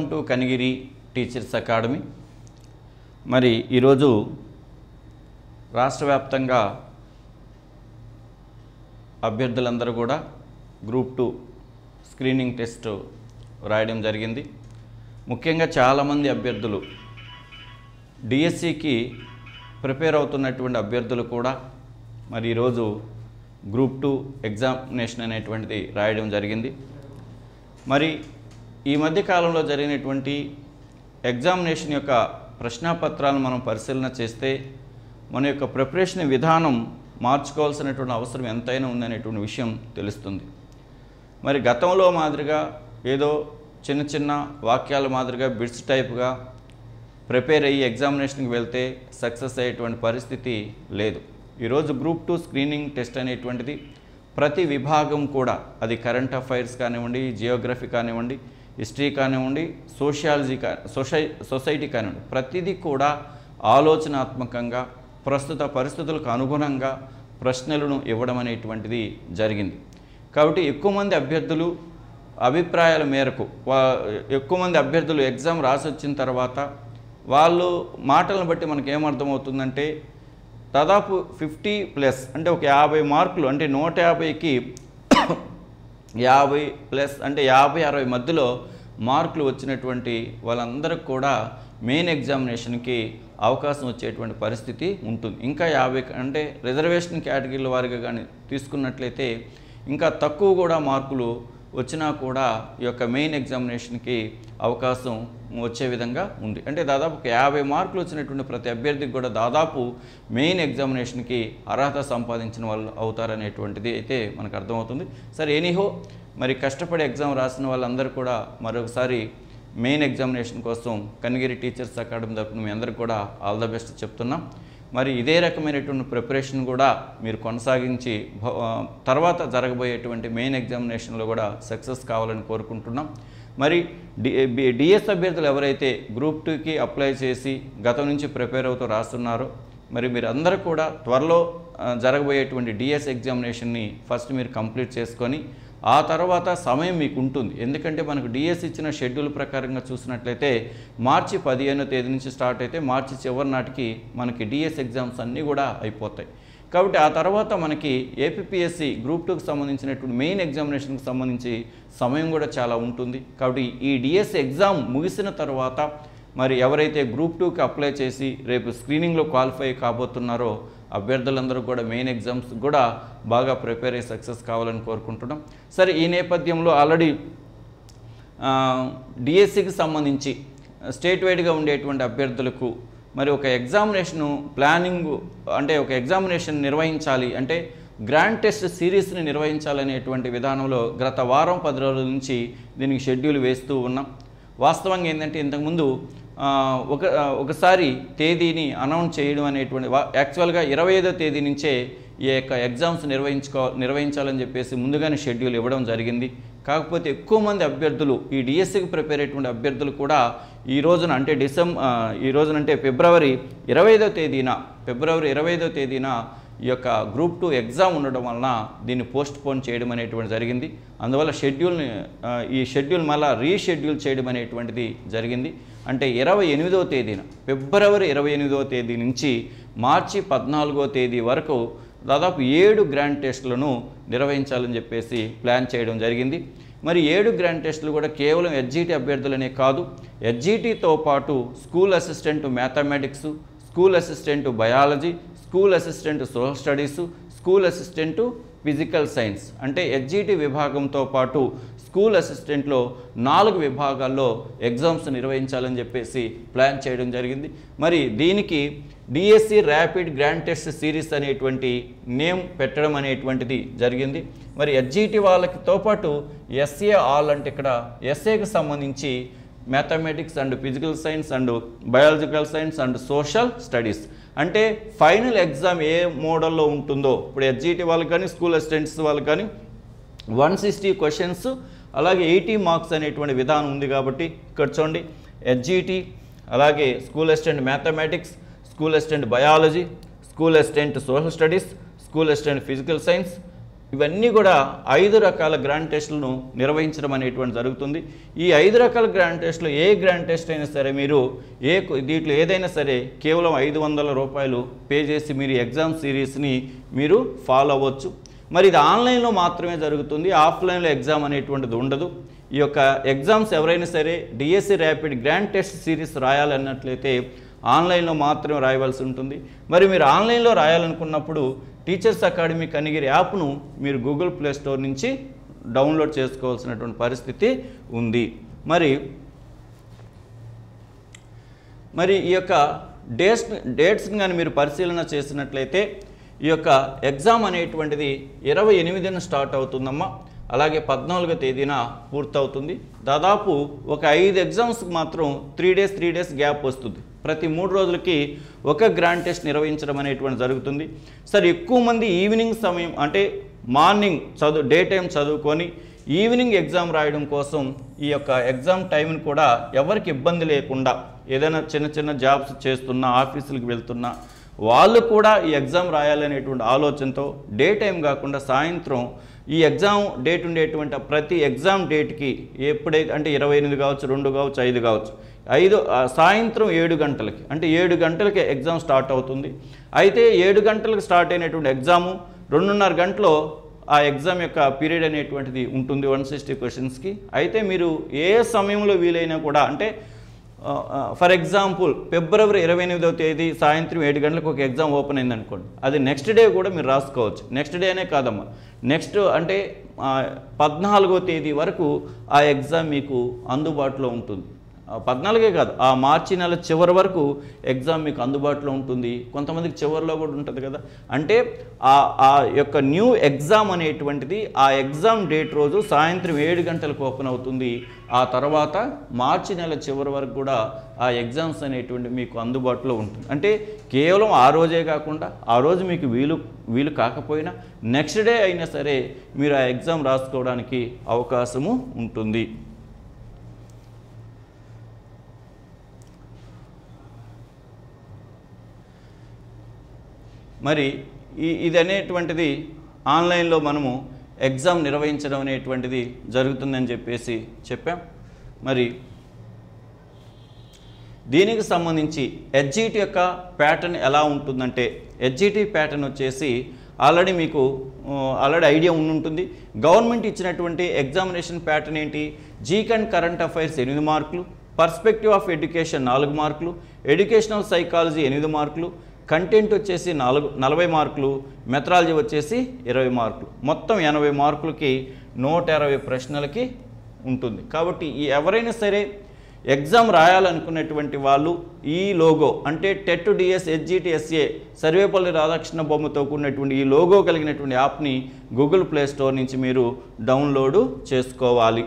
Welcome to Kanigiri teachers academy. మరి ఈరోజు రాష్ట్ర వ్యాప్తంగా అభ్యర్థులందరూ కూడా గ్రూప్ 2 స్క్రీనింగ్ టెస్ట్ రాయడం జరిగింది. ముఖ్యంగా చాలామంది అభ్యర్థులు డిఎస్సికి ప్రిపేర్ అవుతున్నటువంటి అభ్యర్థులు కూడా మరి ఈరోజు గ్రూప్ 2 ఎగ్జామినేషన్ అనేటువంటిది రాయడం జరిగింది. మరి ఈ మధ్య కాలంలో జరిగినటువంటి ఎగ్జామినేషన్ యొక్క ప్రశ్నాపత్రాలను మనం పరిశీలన చేస్తే మన యొక్క ప్రిపరేషన్ విధానం మార్చుకోవాల్సినటువంటి అవసరం ఎంతైనా ఉందనేటువంటి విషయం తెలుస్తుంది. మరి గతంలో మాదిరిగా ఏదో చిన్న చిన్న వాక్యాల మాదిరిగా బిట్స్ టైప్గా ప్రిపేర్ అయ్యి ఎగ్జామినేషన్కి వెళ్తే సక్సెస్ అయ్యేటువంటి పరిస్థితి లేదు. ఈరోజు గ్రూప్ 2 స్క్రీనింగ్ టెస్ట్ అనేటువంటిది ప్రతి విభాగం కూడా, అది కరెంట్ అఫైర్స్ కానివ్వండి, జియోగ్రఫీ కానివ్వండి, హిస్టరీ కానివ్వండి, సోషియాలజీ సొసైటీ కానివ్వండి, ప్రతిదీ కూడా ఆలోచనాత్మకంగా ప్రస్తుత పరిస్థితులకు అనుగుణంగా ప్రశ్నలను ఇవ్వడం అనేటువంటిది జరిగింది. కాబట్టి ఎక్కువ మంది అభ్యర్థులు అభిప్రాయాల మేరకు ఎక్కువ మంది అభ్యర్థులు ఎగ్జామ్ రాసి వచ్చిన తర్వాత వాళ్ళు మాటలను బట్టి మనకు ఏమర్థమవుతుందంటే దాదాపు 50+ అంటే ఒక 50 మార్కులు, అంటే 150కి 50+ అంటే 50-60 మధ్యలో మార్కులు వచ్చినటువంటి వాళ్ళందరికీ కూడా మెయిన్ ఎగ్జామినేషన్కి అవకాశం వచ్చేటువంటి పరిస్థితి ఉంటుంది. ఇంకా 50 అంటే రిజర్వేషన్ కేటగిరీల వారిగా కానీ తీసుకున్నట్లయితే ఇంకా తక్కువ కూడా మార్కులు వచ్చినా కూడా ఈ యొక్క మెయిన్ ఎగ్జామినేషన్కి అవకాశం వచ్చే విధంగా ఉంది. అంటే దాదాపు 50 మార్కులు వచ్చినటువంటి ప్రతి అభ్యర్థికి కూడా దాదాపు మెయిన్ ఎగ్జామినేషన్కి అర్హత సంపాదించిన వాళ్ళు అవుతారనేటువంటిది అయితే మనకు అర్థమవుతుంది. సరే, ఎనీహో మరి కష్టపడి ఎగ్జామ్ రాసిన వాళ్ళందరూ కూడా మరొకసారి మెయిన్ ఎగ్జామినేషన్ కోసం కనిగిరి టీచర్స్ అకాడమీ తరఫున మీ అందరికీ కూడా ఆల్ ద బెస్ట్ చెప్తున్నాం. మరి ఇదే రకమైనటువంటి ప్రిపరేషన్ కూడా మీరు కొనసాగించి తర్వాత జరగబోయేటువంటి మెయిన్ ఎగ్జామినేషన్లో కూడా సక్సెస్ కావాలని కోరుకుంటున్నాం. మరి డిఎస్ అభ్యర్థులు ఎవరైతే గ్రూప్ 2కి అప్లై చేసి గతం నుంచి ప్రిపేర్ అవుతూ రాస్తున్నారో మరి మీరు అందరూ కూడా త్వరలో జరగబోయేటువంటి డిఎస్ ఎగ్జామినేషన్ని ఫస్ట్ మీరు కంప్లీట్ చేసుకొని ఆ తర్వాత సమయం మీకు ఉంటుంది. ఎందుకంటే మనకు డిఎస్ ఇచ్చిన షెడ్యూల్ ప్రకారంగా చూసినట్లయితే మార్చి 15వ తేదీ నుంచి స్టార్ట్ అయితే మార్చి చివరి నాటికి మనకి డిఎస్ ఎగ్జామ్స్ అన్నీ కూడా అయిపోతాయి. కాబట్టి ఆ తర్వాత మనకి ఏపీపీఎస్సి గ్రూప్ 2కి సంబంధించినటువంటి మెయిన్ ఎగ్జామినేషన్కి సంబంధించి సమయం కూడా చాలా ఉంటుంది. కాబట్టి ఈ డిఎస్ ఎగ్జామ్ ముగిసిన తర్వాత మరి ఎవరైతే గ్రూప్ 2కి అప్లై చేసి రేపు స్క్రీనింగ్లో క్వాలిఫై కాబోతున్నారో అభ్యర్థులందరూ కూడా మెయిన్ ఎగ్జామ్స్ కూడా బాగా ప్రిపేర్ అయ్యి సక్సెస్ కావాలని కోరుకుంటున్నాం. సరే, ఈ నేపథ్యంలో ఆల్రెడీ డిఎస్సికి సంబంధించి స్టేట్ వైడ్గా ఉండేటువంటి అభ్యర్థులకు మరి ఒక ఎగ్జామినేషను ప్లానింగ్, అంటే ఒక ఎగ్జామినేషన్ నిర్వహించాలి అంటే గ్రాండ్ టెస్ట్ సిరీస్ని నిర్వహించాలనేటువంటి విధానంలో గత వారం 10 రోజుల నుంచి దీనికి షెడ్యూల్ వేస్తూ ఉన్నాం. వాస్తవంగా ఏంటంటే ఇంతకుముందు ఒకసారి తేదీని అనౌన్స్ చేయడం అనేటువంటి యాక్చువల్గా 25వ తేదీ నుంచే ఈ యొక్క ఎగ్జామ్స్ నిర్వహించాలని చెప్పేసి ముందుగానే షెడ్యూల్ ఇవ్వడం జరిగింది. కాకపోతే ఎక్కువ మంది అభ్యర్థులు ఈ డిఎస్సికి ప్రిపేర్ అయ్యేటువంటి అభ్యర్థులు కూడా ఈ రోజున అంటే ఫిబ్రవరి 25వ తేదీన ఈ యొక్క గ్రూప్ 2 ఎగ్జామ్ ఉండడం వలన దీన్ని పోస్ట్పోన్ చేయడం అనేటువంటి జరిగింది. అందువల్ల ఈ షెడ్యూల్ మళ్ళీ రీషెడ్యూల్ చేయడం అనేటువంటిది జరిగింది. అంటే 28వ తేదీన, ఫిబ్రవరి 28వ తేదీ నుంచి మార్చి 14వ తేదీ వరకు దాదాపు 7 గ్రాండ్ టెస్టులను నిర్వహించాలని చెప్పేసి ప్లాన్ చేయడం జరిగింది. మరి 7 గ్రాండ్ టెస్టులు కూడా కేవలం హెచ్జిటి అభ్యర్థులనే కాదు, హెచ్జిటితో పాటు school assistant mathematics, school assistant biology, school assistant social studies, school assistant physical science, అంటే హెచ్జిటి విభాగంతో పాటు స్కూల్ అసిస్టెంట్లో 4 విభాగాల్లో ఎగ్జామ్స్ నిర్వహించాలని చెప్పేసి ప్లాన్ చేయడం జరిగింది. మరి దీనికి DSC rapid grand test series అనేటువంటి నేమ్ పెట్టడం అనేటువంటిది జరిగింది. మరి హెచ్జిటి వాళ్ళకితో పాటు ఎస్ఏ ఆల్, అంటే ఇక్కడ ఎస్ఏకి సంబంధించి mathematics and physical science and biological science and social studies, అంటే ఫైనల్ ఎగ్జామ్ ఏ మోడల్లో ఉంటుందో ఇప్పుడు హెచ్జిటి వాళ్ళకి కానీ స్కూల్ అసిస్టెంట్స్ వాళ్ళకి కానీ 160 క్వశ్చన్స్ అలాగే 80 మార్క్స్ అనేటువంటి విధానం ఉంది. కాబట్టి ఇక్కడ చూడండి, హెచ్జిటి అలాగే school assistant mathematics, school assistant biology, school assistant social studies, school assistant physical science, ఇవన్నీ కూడా 5 రకాల గ్రాండ్ టెస్టులను నిర్వహించడం అనేటువంటి జరుగుతుంది. ఈ 5 రకాల గ్రాండ్ టెస్టులు ఏ గ్రాండ్ టెస్ట్ అయినా సరే మీరు దీంట్లో ఏదైనా సరే కేవలం 500 రూపాయలు పే చేసి మీరు ఎగ్జామ్ సిరీస్ని మీరు ఫాలో అవ్వచ్చు. మరి ఇది ఆన్లైన్లో మాత్రమే జరుగుతుంది, ఆఫ్లైన్లో ఎగ్జామ్ అనేటువంటిది ఉండదు. ఈ యొక్క ఎగ్జామ్స్ ఎవరైనా సరే DSC rapid grand test series రాయాలన్నట్లయితే ఆన్లైన్లో మాత్రమే రాయవలసి ఉంటుంది. మరి మీరు ఆన్లైన్లో రాయాలనుకున్నప్పుడు టీచర్స్ అకాడమీ కనిగిరి యాప్ను మీరు గూగుల్ ప్లే స్టోర్ నుంచి డౌన్లోడ్ చేసుకోవాల్సినటువంటి పరిస్థితి ఉంది. మరి ఈ యొక్క డేట్స్ని కానీ మీరు పరిశీలన చేసినట్లయితే ఈ యొక్క ఎగ్జామ్ అనేటువంటిది 28న స్టార్ట్ అవుతుందమ్మా, అలాగే 14వ తేదీన పూర్తవుతుంది. దాదాపు ఒక 5 ఎగ్జామ్స్కి మాత్రం 3 డేస్ గ్యాప్ వస్తుంది. ప్రతి 3 రోజులకి ఒక గ్రాండ్ టెస్ట్ నిర్వహించడం అనేటువంటి జరుగుతుంది. సార్ ఎక్కువ మంది ఈవినింగ్ సమయం అంటే మార్నింగ్ డే టైం చదువుకొని ఈవినింగ్ ఎగ్జామ్ రాయడం కోసం ఈ యొక్క ఎగ్జామ్ టైంని కూడా ఎవరికి ఇబ్బంది లేకుండా ఏదైనా చిన్న జాబ్స్ చేస్తున్నా ఆఫీసులకు వెళ్తున్నా వాళ్ళు కూడా ఈ ఎగ్జామ్ రాయాలనేటువంటి ఆలోచనతో డే టైం కాకుండా సాయంత్రం ఈ ఎగ్జామ్ డేట్ ఉండేటువంటి ప్రతి ఎగ్జామ్ డేట్కి ఎప్పుడైతే అంటే 28 కావచ్చు, 2 కావచ్చు, 5 కావచ్చు, సాయంత్రం 7 గంటలకి అంటే 7 గంటలకి ఎగ్జామ్ స్టార్ట్ అవుతుంది. అయితే 7 గంటలకు స్టార్ట్ అయినటువంటి ఎగ్జాము 2.5 గంటలో ఆ ఎగ్జామ్ యొక్క పీరియడ్ అనేటువంటిది ఉంటుంది 160 క్వశ్చన్స్కి. అయితే మీరు ఏ సమయంలో వీలైనా కూడా అంటే ఫర్ ఎగ్జాంపుల్ ఫిబ్రవరి 28వ తేదీ సాయంత్రం 7 గంటలకు ఒక ఎగ్జామ్ ఓపెన్ అయింది అనుకోండి, అది నెక్స్ట్ డే కూడా మీరు రాసుకోవచ్చు. నెక్స్ట్ డేనే కాదమ్మా, నెక్స్ట్ అంటే 14వ తేదీ వరకు ఆ ఎగ్జామ్ మీకు అందుబాటులో ఉంటుంది. 14కే కాదు, ఆ మార్చి నెల చివరి వరకు ఎగ్జామ్ మీకు అందుబాటులో ఉంటుంది. కొంతమందికి చివరిలో కూడా ఉంటుంది కదా. అంటే ఆ యొక్క న్యూ ఎగ్జామ్ అనేటువంటిది ఆ ఎగ్జామ్ డేట్ రోజు సాయంత్రం 7 గంటలకు ఓపెన్ అవుతుంది. ఆ తర్వాత మార్చి నెల చివరి వరకు కూడా ఆ ఎగ్జామ్స్ అనేటువంటి మీకు అందుబాటులో ఉంటుంది. అంటే కేవలం ఆ రోజే కాకుండా ఆ రోజు మీకు వీలు కాకపోయినా నెక్స్ట్ డే అయినా సరే మీరు ఆ ఎగ్జామ్ రాసుకోవడానికి అవకాశము ఉంటుంది. మరి ఇది అనేటువంటిది ఆన్లైన్లో మనము ఎగ్జామ్ నిర్వహించడం అనేటువంటిది జరుగుతుందని చెప్పేసి చెప్పాం. మరి దీనికి సంబంధించి హెచ్జిటి యొక్క ప్యాటర్న్ ఎలా ఉంటుందంటే హెచ్జిటి ప్యాటర్న్ వచ్చేసి మీకు ఆల్రెడీ ఐడియా ఉంటుంది. గవర్నమెంట్ ఇచ్చినటువంటి ఎగ్జామినేషన్ ప్యాటర్న్ ఏంటి? జీకే అండ్ కరెంట్ అఫైర్స్ 8 మార్కులు, పర్స్పెక్టివ్ ఆఫ్ ఎడ్యుకేషన్ 4 మార్కులు, ఎడ్యుకేషనల్ సైకాలజీ 8 మార్కులు, కంటెంట్ వచ్చేసి 40 మార్కులు, మెథడాలజీ వచ్చేసి 20 మార్కులు, మొత్తం 80 మార్కులకి 120 ప్రశ్నలకి ఉంటుంది. కాబట్టి ఎవరైనా సరే ఎగ్జామ్ రాయాలనుకునేటువంటి వాళ్ళు ఈ లోగో అంటే TET DS HGT SA Sarvepalli Radhakrishna బొమ్మతో కూడినటువంటి ఈ లోగో కలిగినటువంటి యాప్ని గూగుల్ ప్లే స్టోర్ నుంచి మీరు డౌన్లోడ్ చేసుకోవాలి.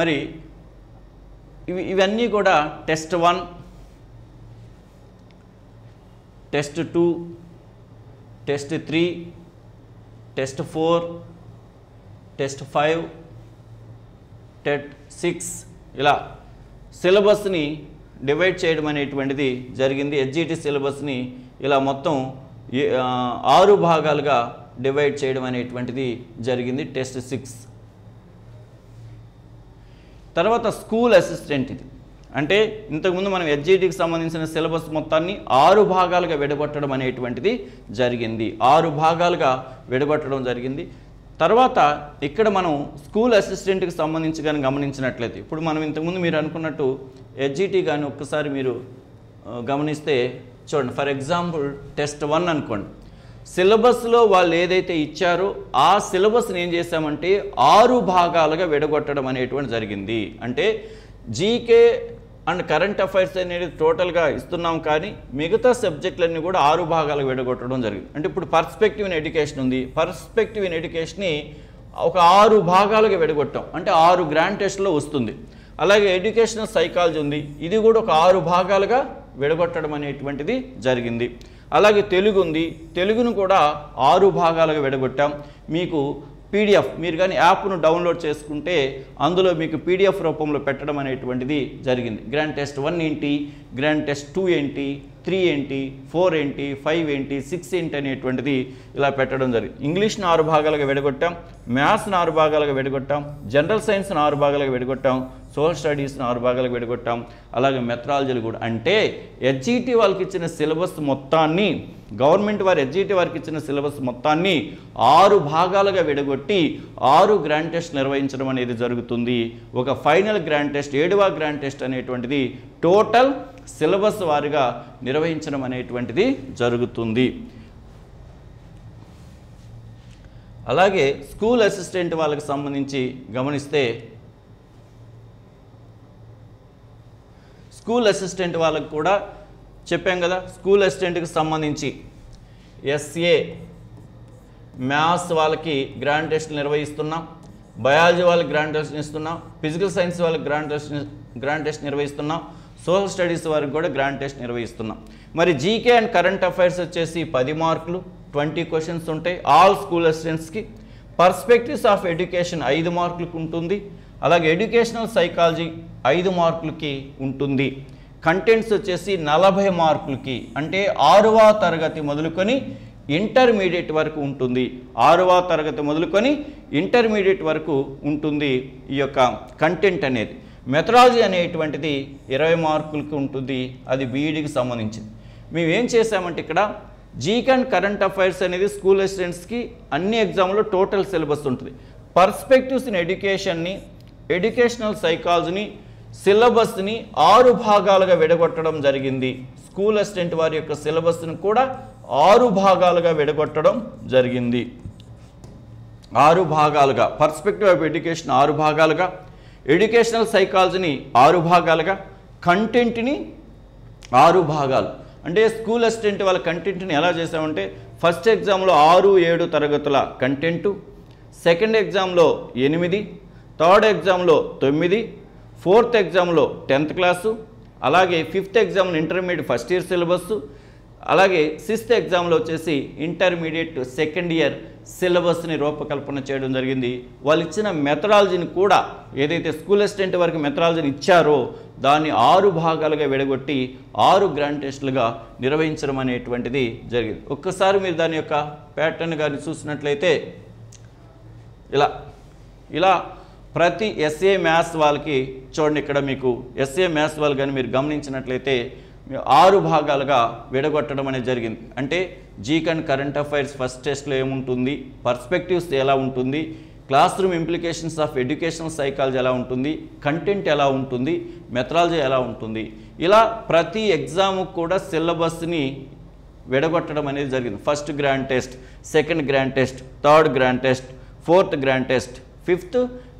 మరి ఇవన్నీ కూడా test 1, test 2, test 3, test 4, test 5, TET 6 ఇలా సిలబస్ని డివైడ్ చేయడం అనేటువంటిది జరిగింది. హెచ్జిటి సిలబస్ని ఇలా మొత్తం 6 భాగాలుగా డివైడ్ చేయడం అనేటువంటిది జరిగింది. టెస్ట్ 6 తర్వాత స్కూల్ అసిస్టెంట్. ఇది అంటే ఇంతకుముందు మనం హెచ్జిటికి సంబంధించిన సిలబస్ మొత్తాన్ని 6 భాగాలుగా విడగొట్టడం అనేటువంటిది జరిగింది. 6 భాగాలుగా విడగొట్టడం జరిగింది. తర్వాత ఇక్కడ మనం స్కూల్ అసిస్టెంట్కి సంబంధించి కానీ గమనించినట్లయితే ఇప్పుడు మనం ఇంతకుముందు మీరు అనుకున్నట్టు హెచ్జిటి కానీ ఒక్కసారి మీరు గమనిస్తే చూడండి. ఫర్ ఎగ్జాంపుల్ టెస్ట్ 1 అనుకోండి, సిలబస్లో వాళ్ళు ఏదైతే ఇచ్చారో ఆ సిలబస్ని ఏం చేశామంటే 6 భాగాలుగా విడగొట్టడం అనేటువంటి జరిగింది. అంటే జీకే అండ్ కరెంట్ అఫైర్స్ అనేది టోటల్గా ఇస్తున్నాం, కానీ మిగతా సబ్జెక్టులన్నీ కూడా 6 భాగాలుగా విడగొట్టడం జరిగింది. అంటే ఇప్పుడు పర్స్పెక్టివ్ ఇన్ ఎడ్యుకేషన్ ఉంది, పర్స్పెక్టివ్ ఇన్ ఎడ్యుకేషన్ని ఒక 6 భాగాలుగా విడగొట్టాం, అంటే 6 గ్రాండ్ టెస్ట్లో వస్తుంది. అలాగే ఎడ్యుకేషనల్ సైకాలజీ ఉంది, ఇది కూడా ఒక 6 భాగాలుగా విడగొట్టడం అనేటువంటిది జరిగింది. అలాగే తెలుగు ఉంది, తెలుగును కూడా 6 భాగాలుగా విడగొట్టాం. మీకు పీడిఎఫ్ మీరు కానీ యాప్ను డౌన్లోడ్ చేసుకుంటే అందులో మీకు పీడిఎఫ్ రూపంలో పెట్టడం అనేటువంటిది జరిగింది. గ్రాండ్ టెస్ట్ 1 ఏంటి, గ్రాండ్ టెస్ట్ 2 ఏంటి, 3 ఏంటి, 4 ఏంటి, 5 ఏంటి, 6 ఏంటి అనేటువంటిది ఇలా పెట్టడం జరిగింది. ఇంగ్లీష్ని 6 భాగాలుగా విడగొట్టాం, మ్యాథ్స్ని 6 భాగాలుగా విడగొట్టాం, జనరల్ సైన్స్ని 6 భాగాలుగా విడగొట్టాం, సోషల్ స్టడీస్ని 6 భాగాలుగా విడగొట్టాం, అలాగే మెథడాలజీలు కూడా. అంటే హెచ్ఈటీ వాళ్ళకి ఇచ్చిన సిలబస్ మొత్తాన్ని, గవర్నమెంట్ వారు హెచ్ఈటీ వారికి ఇచ్చిన సిలబస్ మొత్తాన్ని 6 భాగాలుగా విడగొట్టి 6 గ్రాండ్ టెస్ట్ నిర్వహించడం అనేది జరుగుతుంది. ఒక ఫైనల్ గ్రాండ్ టెస్ట్, 7వ గ్రాండ్ టెస్ట్ అనేటువంటిది టోటల్ సిలబస్ వారిగా నిర్వహించడం అనేటువంటిది జరుగుతుంది. అలాగే స్కూల్ అసిస్టెంట్ వాళ్ళకి సంబంధించి గమనిస్తే, స్కూల్ అసిస్టెంట్ వాళ్ళకి కూడా చెప్పాం కదా, స్కూల్ అసిస్టెంట్కి సంబంధించి ఎస్ఏ మ్యాథ్స్ వాళ్ళకి గ్రాండ్ టెస్ట్ నిర్వహిస్తున్నాం, బయాలజీ వాళ్ళకి గ్రాండ్ టెస్ట్ ఇస్తున్నాం, ఫిజికల్ సైన్స్ వాళ్ళకి గ్రాండ్ టెస్ట్ నిర్వహిస్తున్నాం, సోషల్ స్టడీస్ వారికి కూడా గ్రాండ్ టెస్ట్ నిర్వహిస్తున్నాం. మరి జీకే అండ్ కరెంట్ అఫైర్స్ వచ్చేసి 10 మార్కులు, 20 క్వశ్చన్స్ ఉంటాయి ఆల్ స్కూల్ అసిస్టెంట్స్కి. పర్స్పెక్టివ్స్ ఆఫ్ ఎడ్యుకేషన్ 5 మార్కులకు ఉంటుంది. అలాగే ఎడ్యుకేషనల్ సైకాలజీ 5 మార్కులకి ఉంటుంది. కంటెంట్స్ వచ్చేసి 40 మార్కులకి, అంటే 6వ తరగతి మొదలుకొని ఇంటర్మీడియట్ వరకు ఉంటుంది. 6వ తరగతి మొదలుకొని ఇంటర్మీడియట్ వరకు ఉంటుంది ఈ యొక్క కంటెంట్ అనేది. మెథడాలజీ అనేటువంటిది 20 మార్కులకి ఉంటుంది, అది బీఈడీకి సంబంధించింది. మేము ఏం చేసామంటే ఇక్కడ జీకే అండ్ కరెంట్ అఫైర్స్ అనేది స్కూల్ అసిస్టెంట్స్కి అన్ని ఎగ్జామ్లో టోటల్ సిలబస్ ఉంటుంది. పర్స్పెక్టివ్స్ ఇన్ ఎడ్యుకేషన్ని, ఎడ్యుకేషనల్ సైకాలజీని, సిలబస్ని 6 భాగాలుగా విడగొట్టడం జరిగింది. స్కూల్ అసిస్టెంట్ వారి యొక్క సిలబస్ని కూడా 6 భాగాలుగా విడగొట్టడం జరిగింది. 6 భాగాలుగా, పర్స్పెక్టివ్ ఆఫ్ ఎడ్యుకేషన్ 6 భాగాలుగా, ఎడ్యుకేషనల్ సైకాలజీని 6 భాగాలుగా, కంటెంట్ని 6 భాగాలు. అంటే స్కూల్ అసిస్టెంట్ వాళ్ళ కంటెంట్ని ఎలా చేసామంటే, ఫస్ట్ ఎగ్జామ్లో 6, 7 తరగతుల కంటెంటు, సెకండ్ ఎగ్జామ్లో 8, థర్డ్ ఎగ్జామ్లో 9, ఫోర్త్ ఎగ్జామ్లో 10th క్లాసు, అలాగే 5th ఎగ్జామ్లో ఇంటర్మీడియట్ ఫస్ట్ ఇయర్ సిలబస్, అలాగే 6th ఎగ్జామ్లో వచ్చేసి ఇంటర్మీడియట్ సెకండ్ ఇయర్ సిలబస్ని రూపకల్పన చేయడం జరిగింది. వాళ్ళు ఇచ్చిన మెథడాలజీని కూడా, ఏదైతే స్కూల్ అసిస్టెంట్ వరకు మెథడాలజీని ఇచ్చారో దాన్ని 6 భాగాలుగా విడగొట్టి 6 గ్రాండ్ టెస్టులుగా నిర్వహించడం అనేటువంటిది జరిగింది. ఒక్కసారి మీరు దాని యొక్క ప్యాటర్న్ కానీ చూసినట్లయితే ఇలా ప్రతి ఎస్ఏ మ్యాథ్స్ వాళ్ళకి చూడండి, ఇక్కడ మీకు ఎస్ఏ మ్యాథ్స్ వాళ్ళు కానీ మీరు గమనించినట్లయితే 6 భాగాలుగా విడగొట్టడం అనేది జరిగింది. అంటే GK and current affairs first టెస్ట్లో ఏముంటుంది, పర్స్పెక్టివ్స్ ఎలా ఉంటుంది, class room implications of educational psychology ఎలా ఉంటుంది, కంటెంట్ ఎలా ఉంటుంది, మెథడాలజీ ఎలా ఉంటుంది, ఇలా ప్రతి ఎగ్జామ్కి కూడా సిలబస్ని విడగొట్టడం అనేది జరిగింది. First grand test, second grand test, third grand test, fourth grand test, 5th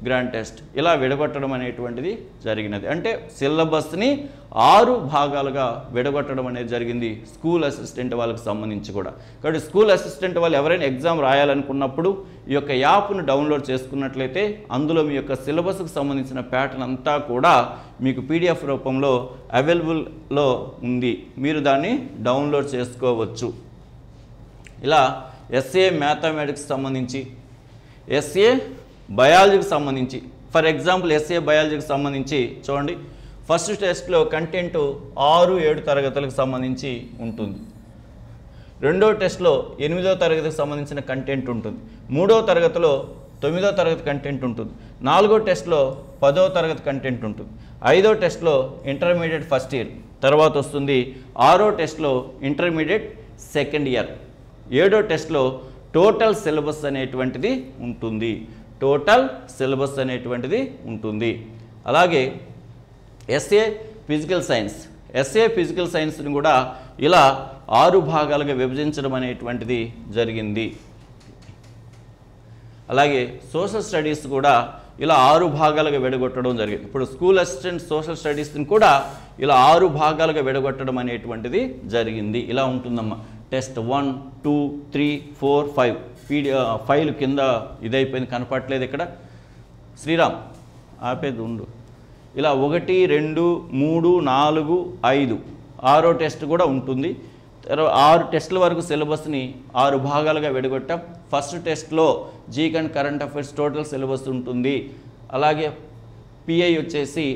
grand test, ఇలా విడగొట్టడం అనేటువంటిది జరిగినది. అంటే సిలబస్ని 6 భాగాలుగా విడగొట్టడం అనేది జరిగింది స్కూల్ అసిస్టెంట్ వాళ్ళకి సంబంధించి కూడా. కాబట్టి స్కూల్ అసిస్టెంట్ వాళ్ళు ఎవరైనా ఎగ్జామ్ రాయాలనుకున్నప్పుడు ఈ యొక్క యాప్ను డౌన్లోడ్ చేసుకున్నట్లయితే అందులో మీ యొక్క సిలబస్కి సంబంధించిన ప్యాటర్న్ అంతా కూడా మీకు పీడిఎఫ్ రూపంలో అవైలబుల్లో ఉంది, మీరు దాన్ని డౌన్లోడ్ చేసుకోవచ్చు. ఇలా ఎస్ఏ మ్యాథమెటిక్స్ సంబంధించి, ఎస్ఏ బయాలజీకి సంబంధించి, ఫర్ ఎగ్జాంపుల్ ఎస్ఏ బయాలజీకి సంబంధించి చూడండి, ఫస్ట్ టెస్ట్లో కంటెంట్ 6, 7 తరగతులకు సంబంధించి ఉంటుంది. రెండో టెస్ట్లో 8వ తరగతికి సంబంధించిన కంటెంట్ ఉంటుంది. 3వ తరగతిలో 9వ తరగతి కంటెంట్ ఉంటుంది. 4వ టెస్ట్లో 10వ తరగతి కంటెంట్ ఉంటుంది. 5వ టెస్ట్లో ఇంటర్మీడియట్ ఫస్ట్ ఇయర్ తర్వాత వస్తుంది. 6వ టెస్ట్లో ఇంటర్మీడియట్ సెకండ్ ఇయర్. 7వ టెస్ట్లో టోటల్ సిలబస్ అనేటువంటిది ఉంటుంది. టోటల్ సిలబస్ అనేటువంటిది ఉంటుంది. అలాగే SA physical science, SA physical సైన్స్ని కూడా ఇలా 6 భాగాలుగా విభజించడం అనేటువంటిది జరిగింది. అలాగే సోషల్ స్టడీస్ కూడా ఇలా 6 భాగాలుగా విడగొట్టడం జరిగింది. ఇప్పుడు స్కూల్ అసిస్టెంట్ సోషల్ స్టడీస్ని కూడా ఇలా 6 భాగాలుగా విడగొట్టడం అనేటువంటిది జరిగింది. ఇలా ఉంటుందమ్మా. టెస్ట్ 1, 2, 3, 4, 5 ఫైల్ కింద ఇదైపోయింది, కనపడట్లేదు ఇక్కడ. శ్రీరామ్ ఆపేది ఉండు. ఇలా 1, 2, 3, 4, 5 6వ టెస్ట్ కూడా ఉంటుంది. 6 టెస్టుల వరకు సిలబస్ని 6 భాగాలుగా విడగొట్టాం. ఫస్ట్ టెస్ట్లో GK and current affairs total syllabus ఉంటుంది. అలాగే పిఐ వచ్చేసి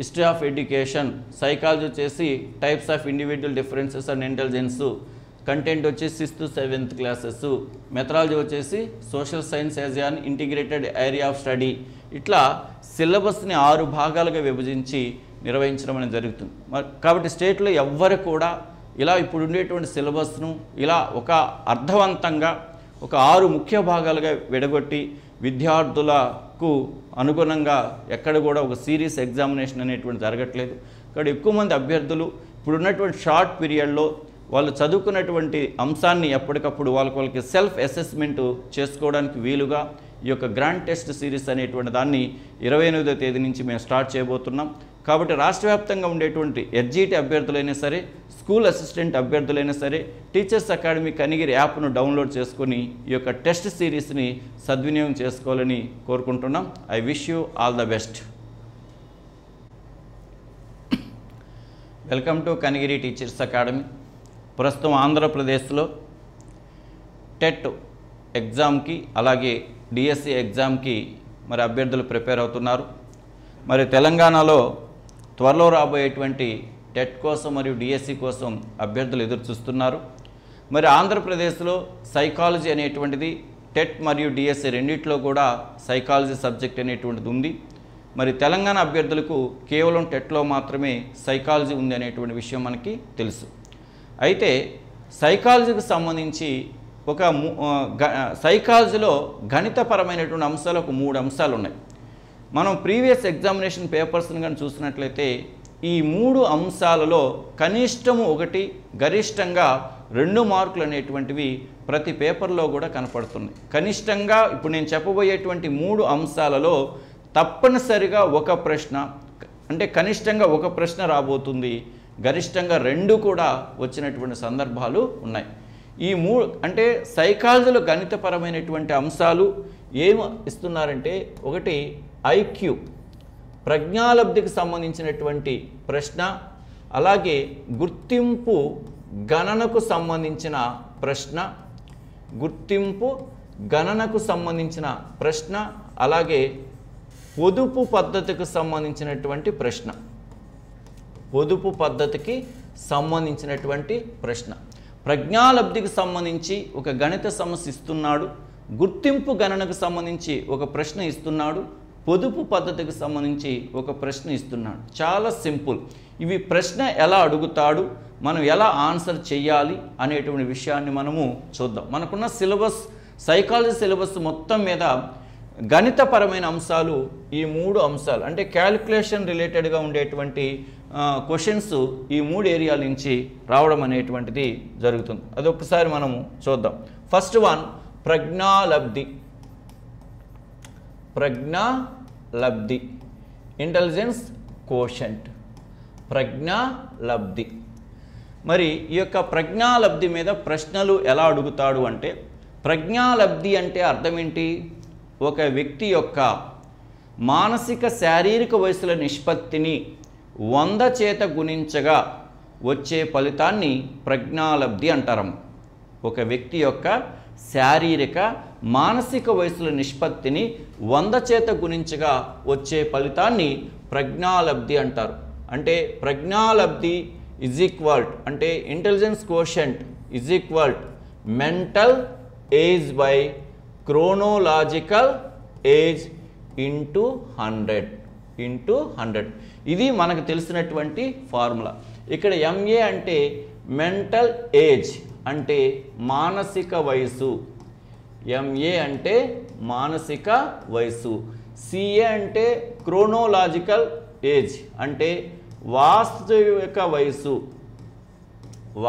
హిస్టరీ ఆఫ్ ఎడ్యుకేషన్, సైకాలజీ వచ్చేసి types of individual differences and intelligence, content వచ్చేసి 6th to 7th classes, methodology వచ్చేసి social science as an integrated area of study. ఇట్లా సిలబస్ని 6 భాగాలుగా విభజించి నిర్వహించడం అనేది జరుగుతుంది. కాబట్టి స్టేట్లో ఎవ్వరు కూడా ఇలా ఇప్పుడు ఉండేటువంటి సిలబస్ను ఇలా ఒక అర్థవంతంగా ఒక 6 ముఖ్య భాగాలుగా విడగొట్టి విద్యార్థులకు అనుగుణంగా ఎక్కడ కూడా ఒక సీరియస్ ఎగ్జామినేషన్ అనేటువంటి జరగట్లేదు. కాబట్టి ఎక్కువ మంది అభ్యర్థులు ఇప్పుడున్నటువంటి షార్ట్ పీరియడ్లో వాళ్ళు చదువుకున్నటువంటి అంశాన్ని ఎప్పటికప్పుడు వాళ్ళకి సెల్ఫ్ అసెస్మెంట్ చేసుకోవడానికి వీలుగా ఈ యొక్క గ్రాండ్ టెస్ట్ సిరీస్ అనేటువంటి దాన్ని 28వ తేదీ నుంచి మేము స్టార్ట్ చేయబోతున్నాం. కాబట్టి రాష్ట్ర వ్యాప్తంగా ఉండేటువంటి ఎస్జిటి అభ్యర్థులైనా సరే, స్కూల్ అసిస్టెంట్ అభ్యర్థులైనా సరే టీచర్స్ అకాడమీ కనిగిరి యాప్ను డౌన్లోడ్ చేసుకొని ఈ యొక్క టెస్ట్ సిరీస్ని సద్వినియోగం చేసుకోవాలని కోరుకుంటున్నాం. I wish you all the best. Welcome to Kanigiri teachers academy. ప్రస్తుతం ఆంధ్రప్రదేశ్లో టెట్ ఎగ్జామ్కి అలాగే డిఎస్సి ఎగ్జామ్కి మరి అభ్యర్థులు ప్రిపేర్ అవుతున్నారు. మరి తెలంగాణలో త్వరలో రాబోయేటువంటి టెట్ కోసం మరియు డిఎస్సి కోసం అభ్యర్థులు ఎదురు చూస్తున్నారు. మరి ఆంధ్రప్రదేశ్లో సైకాలజీ అనేటువంటిది టెట్ మరియు డిఎస్సి రెండిట్లో కూడా సైకాలజీ సబ్జెక్ట్ అనేటువంటిది ఉంది. మరి తెలంగాణ అభ్యర్థులకు కేవలం టెట్లో మాత్రమే సైకాలజీ ఉంది అనేటువంటి విషయం మనకి తెలుసు. అయితే సైకాలజీకి సంబంధించి సైకాలజీలో గణితపరమైనటువంటి అంశాలు ఒక 3 అంశాలు ఉన్నాయి. మనం ప్రీవియస్ ఎగ్జామినేషన్ పేపర్స్ని కానీ చూసినట్లయితే ఈ 3 అంశాలలో కనిష్టము 1 గరిష్టంగా 2 మార్కులు అనేటువంటివి ప్రతి పేపర్లో కూడా కనపడుతుంది. కనిష్టంగా ఇప్పుడు నేను చెప్పబోయేటువంటి 3 అంశాలలో తప్పనిసరిగా ఒక ప్రశ్న, అంటే కనిష్టంగా ఒక ప్రశ్న రాబోతుంది, గరిష్టంగా 2 కూడా వచ్చినటువంటి సందర్భాలు ఉన్నాయి. ఈ 3 అంటే సైకాలజీలో గణితపరమైనటువంటి అంశాలు ఏమి ఇస్తున్నారంటే, ఒకటి ఐక్యూ ప్రజ్ఞాలబ్ధికి సంబంధించినటువంటి ప్రశ్న, అలాగే గుర్తింపు గణనకు సంబంధించిన ప్రశ్న, గుర్తింపు గణనకు సంబంధించిన ప్రశ్న, అలాగే పొదుపు పద్ధతికి సంబంధించినటువంటి ప్రశ్న, పొదుపు పద్ధతికి సంబంధించినటువంటి ప్రశ్న. ప్రజ్ఞాలబ్ధికి సంబంధించి ఒక గణిత సమస్య ఇస్తున్నాడు, గుర్తింపు గణనకు సంబంధించి ఒక ప్రశ్న ఇస్తున్నాడు, పొదుపు పద్ధతికి సంబంధించి ఒక ప్రశ్న ఇస్తున్నాడు. చాలా సింపుల్. ఇవి ప్రశ్న ఎలా అడుగుతాడు, మనం ఎలా ఆన్సర్ చేయాలి అనేటువంటి విషయాన్ని మనము చూద్దాం. మనకున్న సిలబస్, సైకాలజీ సిలబస్ మొత్తం మీద గణితపరమైన అంశాలు ఈ 3 అంశాలు, అంటే క్యాలిక్యులేషన్ రిలేటెడ్గా ఉండేటువంటి క్వశ్చన్స్ ఈ 3 ఏరియాల నుంచి రావడం అనేటువంటిది జరుగుతుంది. అది ఒకసారి మనము చూద్దాం. ఫస్ట్ వన్ ప్రజ్ఞాలబ్ధి. ప్రజ్ఞాలబ్ధి, ఇంటెలిజెన్స్ కోషెంట్, ప్రజ్ఞాలబ్ధి. మరి ఈ యొక్క ప్రజ్ఞాలబ్ధి మీద ప్రశ్నలు ఎలా అడుగుతాడు అంటే, ప్రజ్ఞాలబ్ధి అంటే అర్థం ఏంటి? ఒక వ్యక్తి యొక్క మానసిక శారీరక వయసుల నిష్పత్తిని 100 చేత గుణించగా వచ్చే ఫలితాన్ని ప్రజ్ఞాలబ్ధి అంటారు. ఒక వ్యక్తి యొక్క శారీరక మానసిక వయసుల నిష్పత్తిని 100 చేత గుణించగా వచ్చే ఫలితాన్ని ప్రజ్ఞాలబ్ధి అంటారు. అంటే ప్రజ్ఞాలబ్ధి ఈజ్ ఈక్వల్, అంటే intelligence quotient is equal mental age by chronological age into 100. ఇది మనకు తెలిసినటువంటి ఫార్ములా. ఇక్కడ ఎంఏ అంటే మెంటల్ ఏజ్, అంటే మానసిక వయసు. ఎంఏ అంటే మానసిక వయసు. సిఏ అంటే క్రోనోలాజికల్ ఏజ్, అంటే వాస్తవిక వయసు.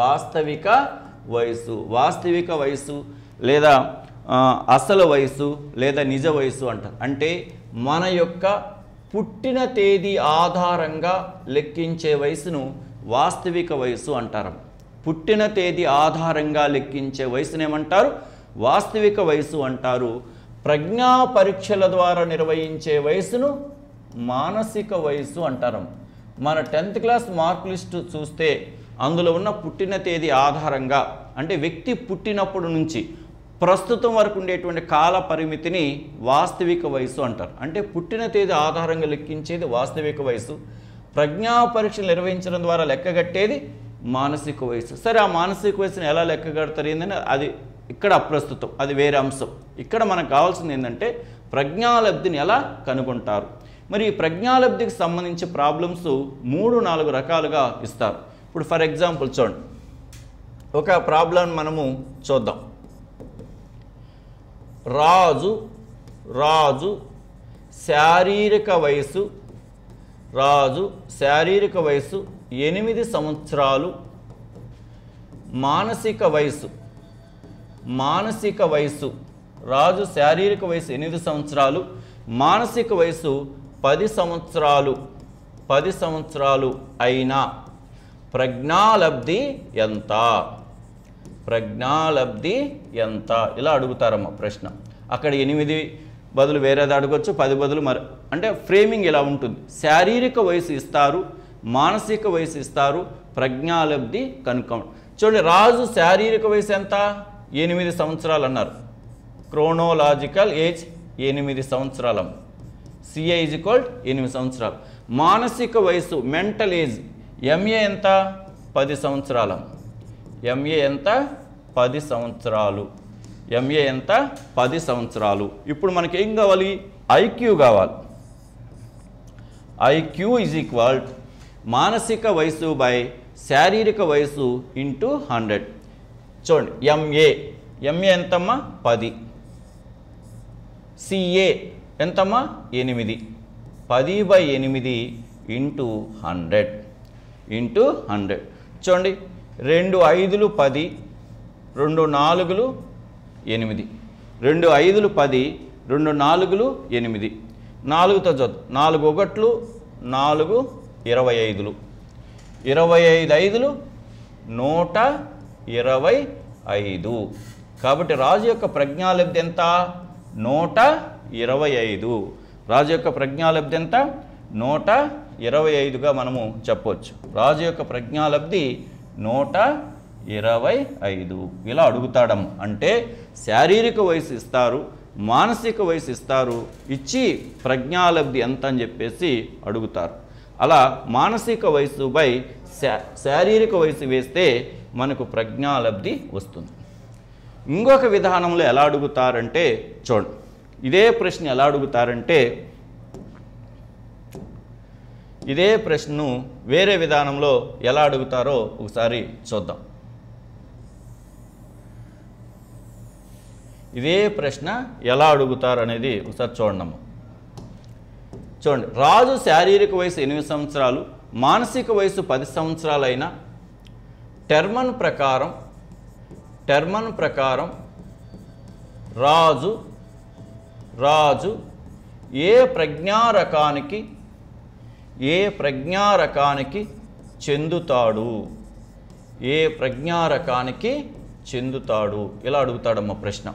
వాస్తవిక వయసు, వాస్తవిక వయసు లేదా అసలు వయసు లేదా నిజ వయసు అంటారు. అంటే మన యొక్క పుట్టిన తేదీ ఆధారంగా లెక్కించే వయసును వాస్తవిక వయసు అంటారు. పుట్టిన తేదీ ఆధారంగా లెక్కించే వయసును ఏమంటారు? వాస్తవిక వయసు అంటారు. ప్రజ్ఞా పరీక్షల ద్వారా నిర్వహించే వయసును మానసిక వయసు అంటారు. మన 10th క్లాస్ మార్క్ లిస్టు చూస్తే అందులో ఉన్న పుట్టిన తేదీ ఆధారంగా, అంటే వ్యక్తి పుట్టినప్పుడు నుంచి ప్రస్తుతం వరకు ఉండేటువంటి కాల పరిమితిని వాస్తవిక వయసు అంటారు. అంటే పుట్టిన తేదీ ఆధారంగా లెక్కించేది వాస్తవిక వయసు, ప్రజ్ఞా పరీక్షలు నిర్వహించడం ద్వారా లెక్కగట్టేది మానసిక వయసు. సరే, ఆ మానసిక వయసుని ఎలా లెక్కగడతారు ఏంటంటే అది ఇక్కడ అప్రస్తుతం, అది వేరే అంశం. ఇక్కడ మనకు కావాల్సింది ఏంటంటే ప్రజ్ఞాలబ్ధిని ఎలా కనుగొంటారు. మరి ఈ ప్రజ్ఞాలబ్ధికి సంబంధించి ప్రాబ్లమ్స్ 3-4 రకాలుగా ఇస్తారు. ఇప్పుడు ఫర్ ఎగ్జాంపుల్ చూడండి, ఒక ప్రాబ్లం మనము చూద్దాం. రాజు శారీరక వయసు 8 సంవత్సరాలు, మానసిక వయసు రాజు శారీరక వయసు 8 సంవత్సరాలు, మానసిక వయసు 10 సంవత్సరాలు అయినా ప్రజ్ఞాలబ్ధి ఎంత ఇలా అడుగుతారమ్మా ప్రశ్న. అక్కడ 8 బదులు వేరేది అడగొచ్చు, 10 బదులు మరి, అంటే ఫ్రేమింగ్ ఇలా ఉంటుంది. శారీరక వయసు ఇస్తారు, మానసిక వయసు ఇస్తారు, ప్రజ్ఞాలబ్ధి కనుక్కోండి. చూడండి, రాజు శారీరక వయసు ఎంత? 8 సంవత్సరాలు అన్నారు. క్రోనోలాజికల్ ఏజ్ 8 సంవత్సరాలు. సిఏ ఈజ్ ఈక్వల్ 8 సంవత్సరాలు. మానసిక వయసు మెంటల్ ఏజ్ ఎంఏ ఎంత? 10 సంవత్సరాలు. ఎంఏ ఎంత? 10 సంవత్సరాలు. ఎంఏ ఎంత? 10 సంవత్సరాలు. ఇప్పుడు మనకి ఏం కావాలి? ఐక్యూ కావాలి. ఐక్యూ ఈజ్ ఈక్వల్ మానసిక వయసు బై శారీరక వయసు ఇంటూ 100. చూడండి, ఎంఏ ఎంతమ్మా? 10. సిఏ ఎంతమ్మా? 8. 10/8 ఇంటూ 100. చూడండి, 2 5లు 10, 2 4లు 8, 2 5లు 10, 2 4లు 8, 4తో చూద్దాం, 4 1లు 4 25, 25 5లు 125. కాబట్టి రాజు యొక్క ప్రజ్ఞాలబ్ధి ఎంత? 125. రాజు యొక్క ప్రజ్ఞాలబ్ధి ఎంత? 125గా మనము చెప్పవచ్చు. రాజు యొక్క ప్రజ్ఞాలబ్ధి 125. ఇలా అడుగుతాడమ్మ. అంటే శారీరక వయసు ఇస్తారు, మానసిక వయసు ఇస్తారు, ఇచ్చి ప్రజ్ఞాలబ్ధి ఎంత అని చెప్పేసి అడుగుతారు. అలా మానసిక వయసు బై శారీరక వయసు వేస్తే మనకు ప్రజ్ఞాలబ్ధి వస్తుంది. ఇంకొక విధానంలో ఎలా అడుగుతారంటే చూడండి, ఇదే ప్రశ్న ఎలా అడుగుతారంటే ఇదే ప్రశ్నను వేరే విధానంలో ఎలా అడుగుతారో ఒకసారి చూద్దాం. ఇదే ప్రశ్న ఎలా అడుగుతారు అనేది ఒకసారి చూడండి. చూడండి, రాజు శారీరక వయసు 8 సంవత్సరాలు, మానసిక వయసు 10 సంవత్సరాలైన టెర్మన్ ప్రకారం రాజు ఏ ప్రజ్ఞారకానికి చెందుతాడు. ఇలా అడుగుతాడమ్మ ప్రశ్న.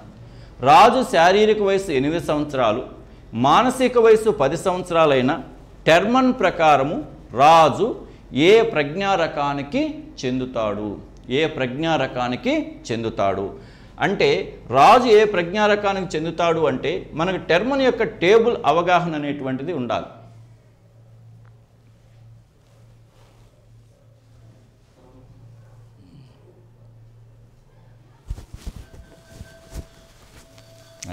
రాజు శారీరక వయసు 8 సంవత్సరాలు, మానసిక వయసు 10 సంవత్సరాలైన టెర్మన్ ప్రకారము రాజు ఏ ప్రజ్ఞారకానికి చెందుతాడు. అంటే రాజు ఏ ప్రజ్ఞారకానికి చెందుతాడు అంటే మనకు టెర్మన్ యొక్క టేబుల్ అవగాహన అనేటువంటిది ఉండాలి.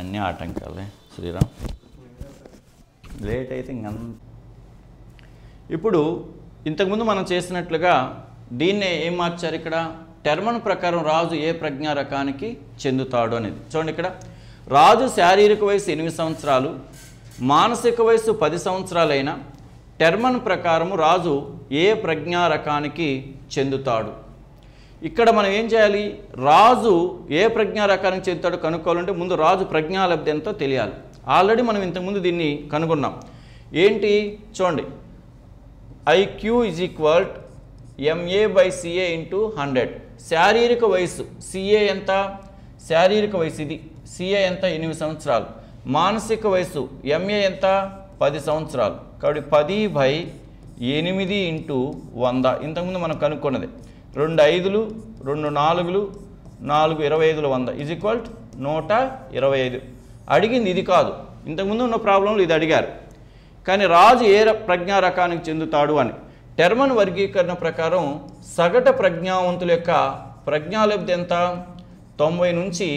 అన్నీ ఆటంకాలే శ్రీరామ్, లేట్ అయితే ఇంక. ఇప్పుడు ఇంతకుముందు మనం చేసినట్లుగా దీన్నే ఏం మార్చారు? ఇక్కడ టెర్మన్ ప్రకారం రాజు ఏ ప్రజ్ఞా రకానికి చెందుతాడు అనేది చూడండి. ఇక్కడ రాజు శారీరక వయసు 8 సంవత్సరాలు, మానసిక వయసు 10 సంవత్సరాలైన టెర్మన్ ప్రకారము రాజు ఏ ప్రజ్ఞా రకానికి చెందుతాడు. ఇక్కడ మనం ఏం చేయాలి? రాజు ఏ ప్రజ్ఞా రకానికి చెందుతాడో కనుక్కోవాలంటే ముందు రాజు ప్రజ్ఞాలబ్ధి ఎంతో తెలియాలి. ఆల్రెడీ మనం ఇంతకుముందు దీన్ని కనుగొన్నాం. ఏంటి చూడండి, IQ is equal MA/CA into 100. శారీరక వయసు CA ఎంత? శారీరక వయసు ఇది CA ఎంత? 8 సంవత్సరాలు. మానసిక వయసు MA ఎంత? 10 సంవత్సరాలు. కాబట్టి 10/8 ఇంటూ 100. ఇంతకుముందు మనం కనుక్కున్నది 2 5లు 2 4లు 4 25లు 100 ఈజ్ ఈక్వల్ 125. అడిగింది ఇది కాదు, ఇంతకుముందు ఉన్న ప్రాబ్లంలో ఇది అడిగారు. కానీ రాజు ఏ ప్రజ్ఞా రకానికి చెందుతాడు అని టెర్మన్ వర్గీకరణ ప్రకారం సగటు ప్రజ్ఞావంతుల యొక్క ప్రజ్ఞాలబ్ధి ఎంత? 90 నుంచి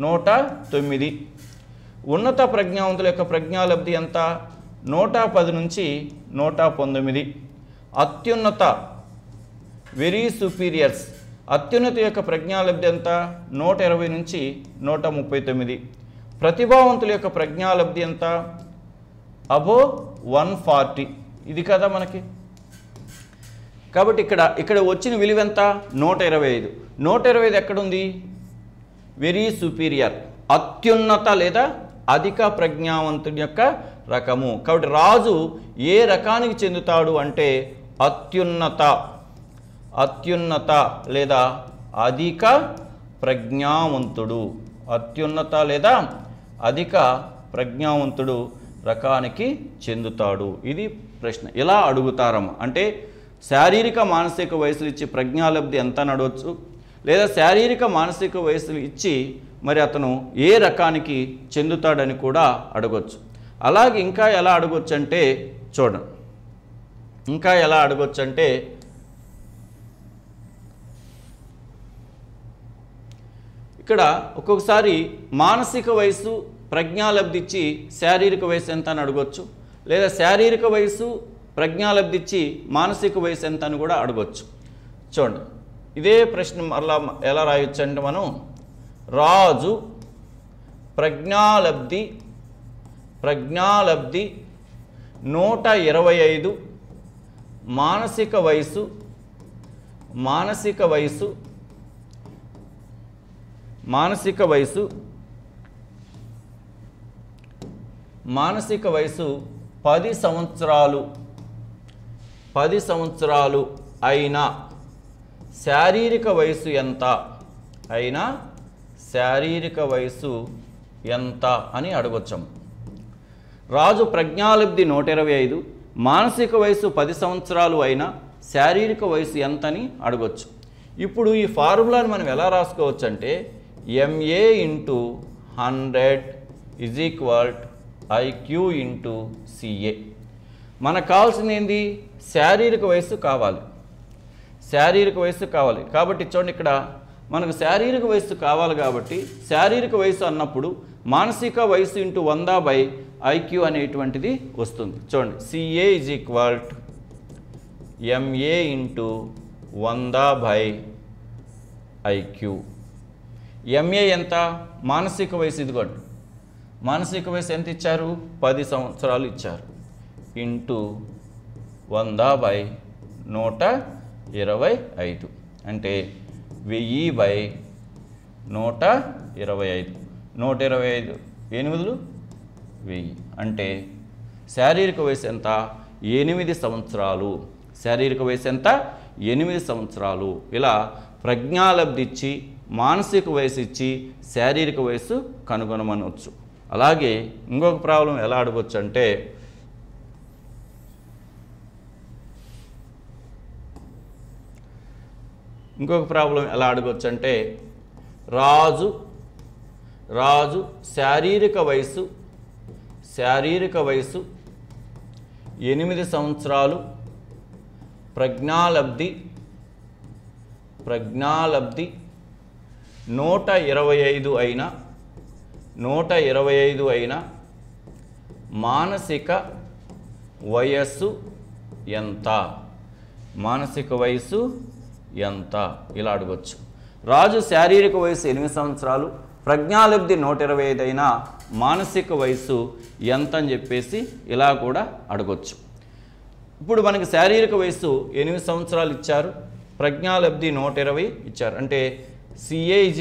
109. ఉన్నత ప్రజ్ఞావంతుల యొక్క ప్రజ్ఞాలబ్ధి ఎంత? 110 నుంచి 119. అత్యున్నత వెరీ సుపీరియర్స్ అత్యున్నత యొక్క ప్రజ్ఞాలబ్ధి ఎంత? 120 నుంచి 139. ప్రతిభావంతుల యొక్క ప్రజ్ఞాలబ్ధి ఎంత? అబో 140. ఇది కదా మనకి. కాబట్టి ఇక్కడ వచ్చిన విలువ ఎంత? 125. 125 ఎక్కడుంది? వెరీ సుపీరియర్ అత్యున్నత లేదా అధిక ప్రజ్ఞావంతుడి యొక్క రకము. కాబట్టి రాజు ఏ రకానికి చెందుతాడు అంటే అత్యున్నత లేదా అధిక ప్రజ్ఞావంతుడు. అత్యున్నత లేదా అధిక ప్రజ్ఞావంతుడు రకానికి చెందుతాడు. ఇది ప్రశ్న. ఇలా అడుగుతారమ్మ. అంటే శారీరక మానసిక వయసులు ఇచ్చి ప్రజ్ఞాలబ్ధి ఎంత అని అడగవచ్చు, లేదా శారీరక మానసిక వయసులు ఇచ్చి మరి అతను ఏ రకానికి చెందుతాడని కూడా అడగవచ్చు. అలాగే ఇంకా ఎలా అడగవచ్చు అంటే చూడండి, ఇంకా ఎలా అడగవచ్చు అంటే ఇక్కడ ఒక్కొక్కసారి మానసిక వయసు ప్రజ్ఞాలబ్ధి ఇచ్చి శారీరక వయసు ఎంత అని అడగవచ్చు, లేదా శారీరక వయసు ప్రజ్ఞాలబ్ధి ఇచ్చి మానసిక వయసు ఎంత అని కూడా అడగవచ్చు. చూడండి, ఇదే ప్రశ్న మరలా ఎలా రాయొచ్చు అంటే మనం రాజు ప్రజ్ఞాలబ్ధి 125, మానసిక వయసు 10 సంవత్సరాలు అయినా శారీరక వయసు ఎంత అని అడగొచ్చాము. రాజు ప్రజ్ఞాలబ్ధి 125, మానసిక వయసు 10 సంవత్సరాలు అయినా శారీరక వయసు ఎంత అని అడగొచ్చు. ఇప్పుడు ఈ ఫార్ములాని మనం ఎలా రాసుకోవచ్చు అంటే MA × 100 = IQ × CA. మనకు కావాల్సింది ఏంది? శారీరక వయస్సు కావాలి. కాబట్టి చూడండి, ఇక్కడ మనకు శారీరక వయస్సు కావాలి. కాబట్టి శారీరక వయసు అన్నప్పుడు మానసిక వయసు × 100/IQ అనేటువంటిది వస్తుంది. చూడండి, CA = MA × 100/IQ. MA ఎంత? మానసిక వయసు. ఇదిగోండి, మానసిక వయసు ఎంత ఇచ్చారు? 10 సంవత్సరాలు ఇచ్చారు. × 100/125 అంటే 1000/125. 125 8 1000 అంటే శారీరక వయసు ఎంత? 8 సంవత్సరాలు. శారీరక వయసు ఎంత? 8 సంవత్సరాలు. ఇలా ప్రజ్ఞాలబ్ధి ఇచ్చి మానసిక వయసు ఇచ్చి శారీరక వయసు కనుగొనమనవచ్చు. అలాగే ఇంకొక ప్రాబ్లం ఎలా అడగవచ్చు అంటే రాజు శారీరక వయసు 8 సంవత్సరాలు, ప్రజ్ఞాలబ్ధి 125 అయినా మానసిక వయస్సు ఎంత? ఇలా అడగచ్చు. రాజు శారీరక వయసు 8 సంవత్సరాలు, ప్రజ్ఞాలబ్ధి 125 అయినా మానసిక వయసు ఎంత అని చెప్పేసి ఇలా కూడా అడగచ్చు. ఇప్పుడు మనకి శారీరక వయసు 8 సంవత్సరాలు ఇచ్చారు, ప్రజ్ఞాలబ్ధి 120 ఇచ్చారు. అంటే CA =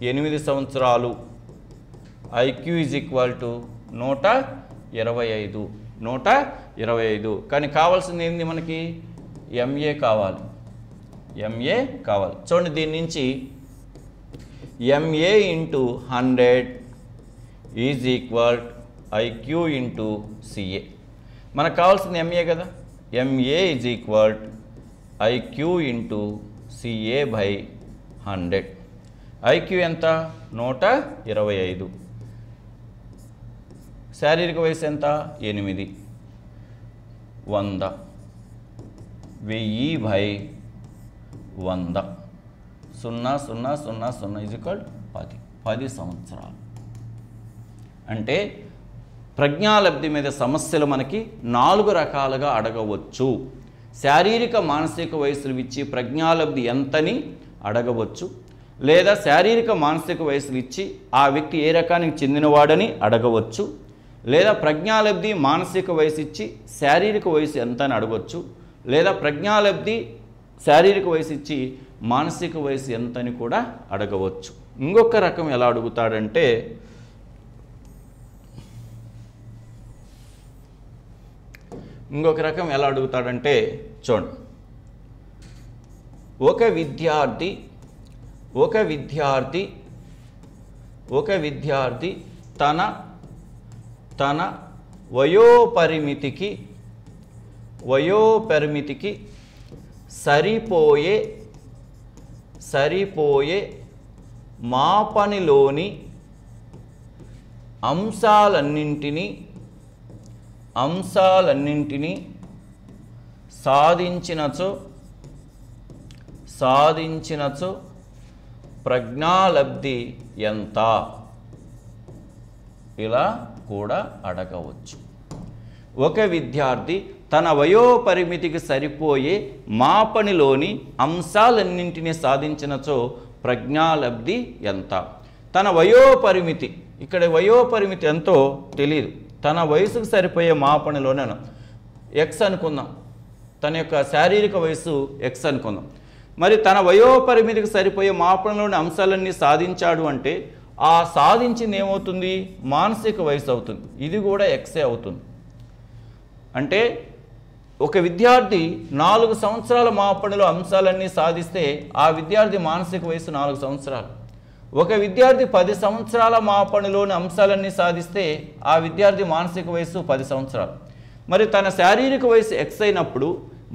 8 సంవత్సరాలు, IQ = 125. కానీ కావాల్సింది ఏంది? మనకి MA కావాలి. చూడండి, దీని నుంచి MA × 100 = IQ × CA. మనకు కావాల్సింది MA కదా. MA = IQ × CA/100. IQ ఎంత? 125. శారీరక వయసు ఎంత? 8. 100. 1000/100 0000 10 సంవత్సరాలు. అంటే ప్రజ్ఞాలబ్ధి మీద సమస్యలు మనకి 4 రకాలుగా అడగవచ్చు. శారీరక మానసిక వయసులు ఇచ్చి ప్రజ్ఞాలబ్ధి ఎంతని అడగవచ్చు, లేదా శారీరక మానసిక వయసులు ఇచ్చి ఆ వ్యక్తి ఏ రకానికి చెందినవాడని అడగవచ్చు, లేదా ప్రజ్ఞాలబ్ధి మానసిక వయసు ఇచ్చి శారీరక వయసు ఎంత అని అడగవచ్చు, లేదా ప్రజ్ఞాలబ్ధి శారీరక వయసు ఇచ్చి మానసిక వయసు ఎంత అని కూడా అడగవచ్చు. ఇంకొక రకం ఎలా అడుగుతాడంటే చూడండి, ఒక విద్యార్థి తన వయోపరిమితికి సరిపోయే మాపనిలోని అంశాలన్నింటినీ సాధించినచో ప్రజ్ఞాలబ్ధి ఎంత? ఇలా కూడా అడగవచ్చు. ఒక విద్యార్థి తన వయోపరిమితికి సరిపోయే మాపనిలోని అంశాలన్నింటినీ సాధించినచో ప్రజ్ఞాలబ్ధి ఎంత? తన వయోపరిమితి, ఇక్కడ వయోపరిమితి ఎంతో తెలియదు, తన వయసుకు సరిపోయే మాపనిలోనే ఎక్స్ అనుకుందాం, తన యొక్క శారీరక వయసు ఎక్స్ అనుకుందాం. మరి తన వయోపరిమితికి సరిపోయే మాపనలోని అంశాలన్నీ సాధించాడు అంటే ఆ సాధించింది ఏమవుతుంది? మానసిక వయసు అవుతుంది. ఇది కూడా ఎక్సే అవుతుంది. అంటే ఒక విద్యార్థి 4 సంవత్సరాల మాపనలో అంశాలన్నీ సాధిస్తే ఆ విద్యార్థి మానసిక వయసు 4 సంవత్సరాలు. ఒక విద్యార్థి 10 సంవత్సరాల మాపనలోని అంశాలన్నీ సాధిస్తే ఆ విద్యార్థి మానసిక వయసు 10 సంవత్సరాలు. మరి తన శారీరక వయసు ఎక్స్ అయినప్పుడు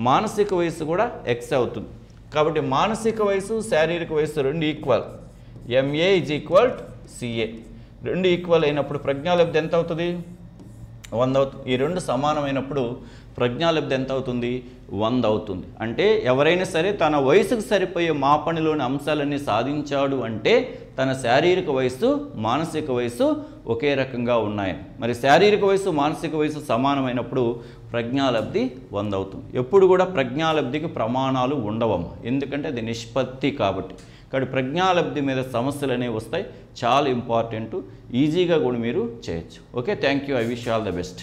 మానసిక వయసు కూడా ఎక్స్ అవుతుంది. కాబట్టి మానసిక వయసు శారీరక వయసు 2 ఈక్వల్, MA = CA, 2 ఈక్వల్ అయినప్పుడు ప్రజ్ఞాలబ్ధి ఎంత అవుతుంది? 100 అవుతుంది. ఈ 2 సమానమైనప్పుడు ప్రజ్ఞాలబ్ధి ఎంత అవుతుంది? 100 అవుతుంది. అంటే ఎవరైనా సరే తన వయసుకు సరిపోయే మాపనిలోని అంశాలన్నీ సాధించాడు అంటే తన శారీరక వయసు మానసిక వయసు ఒకే రకంగా ఉన్నాయి. మరి శారీరక వయసు మానసిక వయసు సమానమైనప్పుడు ప్రజ్ఞాలబ్ధి 100 అవుతుంది. ఎప్పుడు కూడా ప్రజ్ఞాలబ్ధికి ప్రమాణాలు ఉండవమ్మ, ఎందుకంటే అది నిష్పత్తి కాబట్టి. కాబట్టి ప్రజ్ఞాలబ్ధి మీద సమస్యలు అనేవి వస్తాయి, చాలా ఇంపార్టెంట్, ఈజీగా కూడా మీరు చేయొచ్చు. Okay, thank you. I wish all the best.